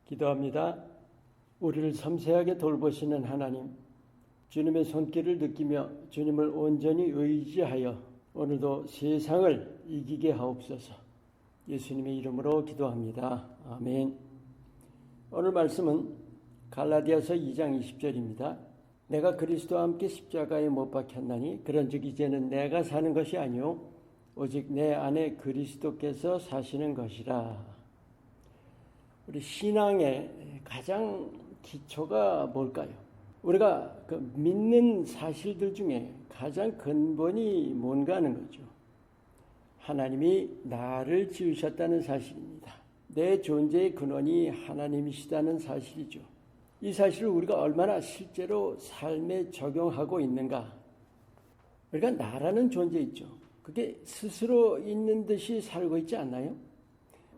기도합니다. 우리를 섬세하게 돌보시는 하나님, 주님의 손길을 느끼며 주님을 온전히 의지하여 오늘도 세상을 이기게 하옵소서. 예수님의 이름으로 기도합니다. 아멘. 오늘 말씀은 갈라디아서 2장 20절입니다. 내가 그리스도와 함께 십자가에 못 박혔나니 그런즉 이제는 내가 사는 것이 아니요 오직 내 안에 그리스도께서 사시는 것이라. 우리 신앙의 가장 기초가 뭘까요? 우리가 믿는 사실들 중에 가장 근본이 뭔가 하는 거죠. 하나님이 나를 지으셨다는 사실입니다. 내 존재의 근원이 하나님이시다는 사실이죠. 이 사실을 우리가 얼마나 실제로 삶에 적용하고 있는가. 우리가 나라는 존재 있죠. 그게 스스로 있는 듯이 살고 있지 않나요?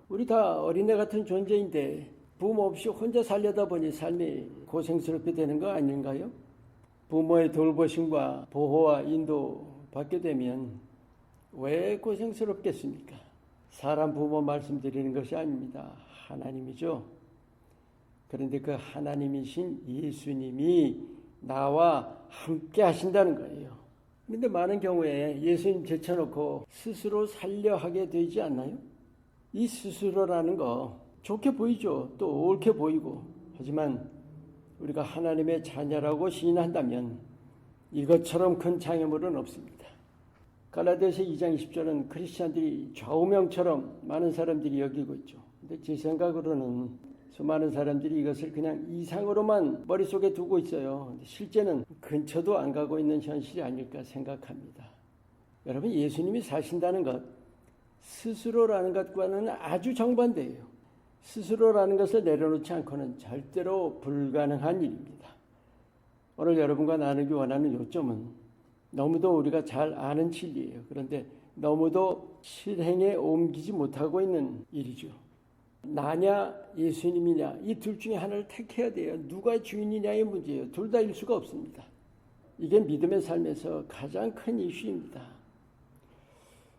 우리 다 어린애 같은 존재인데 부모 없이 혼자 살려다 보니 삶이 고생스럽게 되는 거 아닌가요? 부모의 돌보심과 보호와 인도 받게 되면 왜 고생스럽겠습니까? 사람 부모 말씀드리는 것이 아닙니다. 하나님이죠. 그런데 그 하나님이신 예수님이 나와 함께 하신다는 거예요. 그런데 많은 경우에 예수님 제쳐놓고 스스로 살려 하게 되지 않나요? 이 스스로라는 거 좋게 보이죠. 또 옳게 보이고. 하지만 우리가 하나님의 자녀라고 시인한다면 이것처럼 큰 장애물은 없습니다. 갈라디아서 2장 20절은 크리스찬들이 좌우명처럼 많은 사람들이 여기고 있죠. 근데 제 생각으로는 수많은 사람들이 이것을 그냥 이상으로만 머릿속에 두고 있어요. 근데 실제는 근처도 안 가고 있는 현실이 아닐까 생각합니다. 여러분, 예수님이 사신다는 것, 스스로라는 것과는 아주 정반대예요. 스스로라는 것을 내려놓지 않고는 절대로 불가능한 일입니다. 오늘 여러분과 나누기 원하는 요점은 너무도 우리가 잘 아는 진리예요. 그런데 너무도 실행에 옮기지 못하고 있는 일이죠. 나냐 예수님이냐 이 둘 중에 하나를 택해야 돼요. 누가 주인이냐의 문제예요. 둘 다일 수가 없습니다. 이게 믿음의 삶에서 가장 큰 이슈입니다.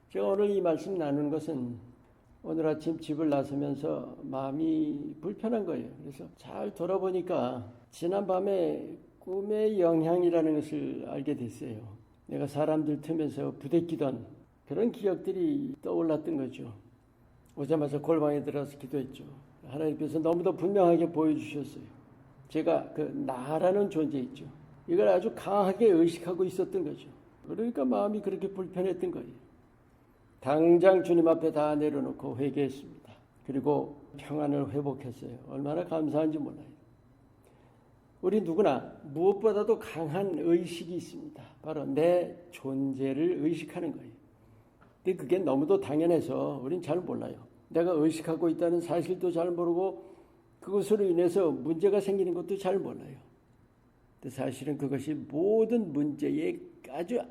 제가 오늘 이 말씀 나누는 것은 오늘 아침 집을 나서면서 마음이 불편한 거예요. 그래서 잘 돌아보니까 지난밤에 꿈의 영향이라는 것을 알게 됐어요. 내가 사람들 틈에서 부대끼던 그런 기억들이 떠올랐던 거죠. 오자마자 골방에 들어가서 기도했죠. 하나님께서 너무도 분명하게 보여주셨어요. 제가 그 나라는 존재 있죠. 이걸 아주 강하게 의식하고 있었던 거죠. 그러니까 마음이 그렇게 불편했던 거예요. 당장 주님 앞에 다 내려놓고 회개했습니다. 그리고 평안을 회복했어요. 얼마나 감사한지 몰라요. 우리 누구나 무엇보다도 강한 의식이 있습니다. 바로 내 존재를 의식하는 거예요. 근데 그게 너무도 당연해서 우린 잘 몰라요. 내가 의식하고 있다는 사실도 잘 모르고 그것으로 인해서 문제가 생기는 것도 잘 몰라요. 근데 사실은 그것이 모든 문제의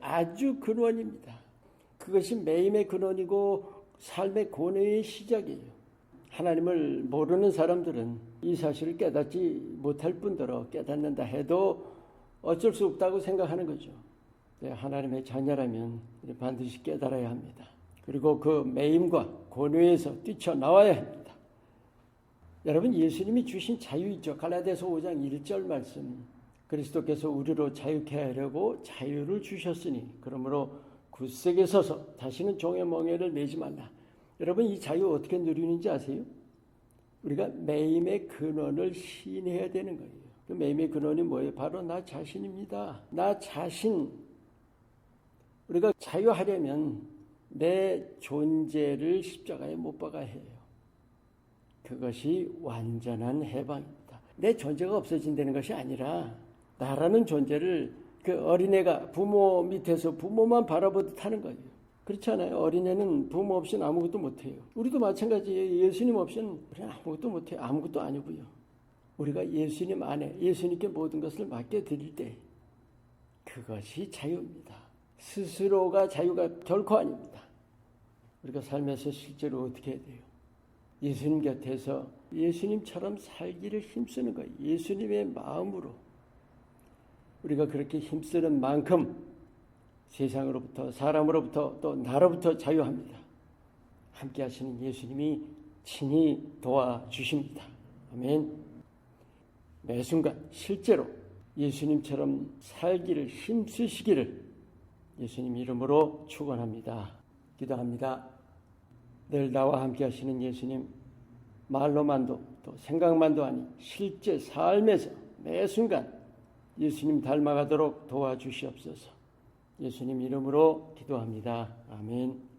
아주 근원입니다. 그것이 매임의 근원이고 삶의 고뇌의 시작이에요. 하나님을 모르는 사람들은 이 사실을 깨닫지 못할 뿐더러 깨닫는다 해도 어쩔 수 없다고 생각하는 거죠. 하나님의 자녀라면 반드시 깨달아야 합니다. 그리고 그 매임과 고뇌에서 뛰쳐나와야 합니다. 여러분, 예수님이 주신 자유 있죠. 갈라디아서 5장 1절 말씀. 그리스도께서 우리로 자유케 하려고 자유를 주셨으니 그러므로 굳세게 서서 다시는 종의 멍에를 매지 말라. 여러분, 이 자유 어떻게 누리는지 아세요? 우리가 매임의 근원을 시인해야 되는 거예요. 그 매임의 근원이 뭐예요? 바로 나 자신입니다. 나 자신. 우리가 자유하려면 내 존재를 십자가에 못 박아야 해요. 그것이 완전한 해방입니다. 내 존재가 없어진다는 것이 아니라 나라는 존재를 그 어린애가 부모 밑에서 부모만 바라보듯 하는 거예요. 그렇지 않아요? 어린애는 부모 없이는 아무것도 못해요. 우리도 마찬가지예요. 예수님 없이는 우리는 아무것도 못해요. 아무것도 아니고요. 우리가 예수님 안에 예수님께 모든 것을 맡겨드릴 때 그것이 자유입니다. 스스로가 자유가 결코 아닙니다. 우리가 삶에서 실제로 어떻게 해야 돼요? 예수님 곁에서 예수님처럼 살기를 힘쓰는 거예요. 예수님의 마음으로. 우리가 그렇게 힘쓰는 만큼 세상으로부터 사람으로부터 또 나로부터 자유합니다. 함께 하시는 예수님이 친히 도와주십니다. 아멘. 매 순간 실제로 예수님처럼 살기를 힘쓰시기를 예수님 이름으로 축원합니다. 기도합니다. 늘 나와 함께 하시는 예수님, 말로만도 또 생각만도 아닌 실제 삶에서 매 순간 예수님 닮아가도록 도와주시옵소서. 예수님 이름으로 기도합니다. 아멘.